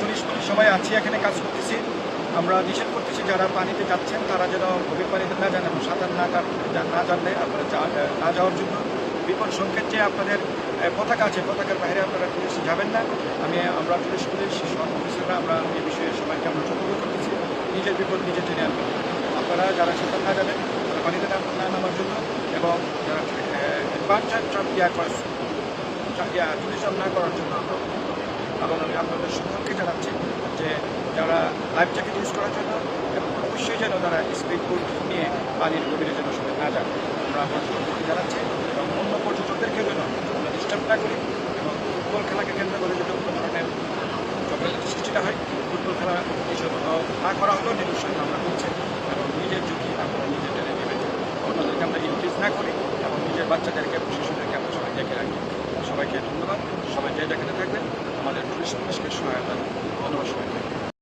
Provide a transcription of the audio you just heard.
Police সবাই আছি, এখানে কাজ করতেছি। আমরা নিষেধ করতেছি যারা পানিতে যাচ্ছেন তারা যেন গভীর পানিতে না যান এবং সাঁতার না জানলে আপনারা না যাওয়ার জন্য বিপদ সংকেত যে আপনাদের পতাকা আছে, পতাকার বাইরে আপনারা পুলিশ যাবেন না। আমরা পুলিশ সব অফিসাররা আমরা এই বিষয়ে সবাইকে আমরা সতর্ক করতেছি, নিজের বিপদ নিজে টেনে আনবেন। আপনারা যারা সাঁতার না জানেন তারা পানিতে না নামার জন্য এবং যারা ট্যুরিজম না করার জন্য এবং আমি আপনাদের সকলকে জানাচ্ছি যে যারা লাইফ জ্যাকেট ইউজ করার জন্য এবং অবশ্যই যেন তারা স্পিড বোট নিয়ে পানির গভীরে যেন সবাই না যান আমরা আপনাদেরকে জানাচ্ছি। এবং অন্য পর্যটকদেরকে যেন আমরা ডিস্টার্ব না করি এবং ফুটবল খেলাকে কেন্দ্র করে যদি কোনো ধরনের ঝগড়াঝাটি সৃষ্টিটা হয়, ফুটবল খেলা এইসব না করা হলেও নিরুৎসাহ আমরা করছি এবং নিজের ঝুঁকি আপনারা নিজের টেনে নেবেন। অন্যদেরকে আমরা ইনক্রিজ না করি এবং নিজের বাচ্চাদেরকে শিশুদেরকে আমরা সবাই দেখে রাখি। সবাইকে ধন্যবাদ। সবাই যে যেখানে থাকবেন আমাদের পুলিশকে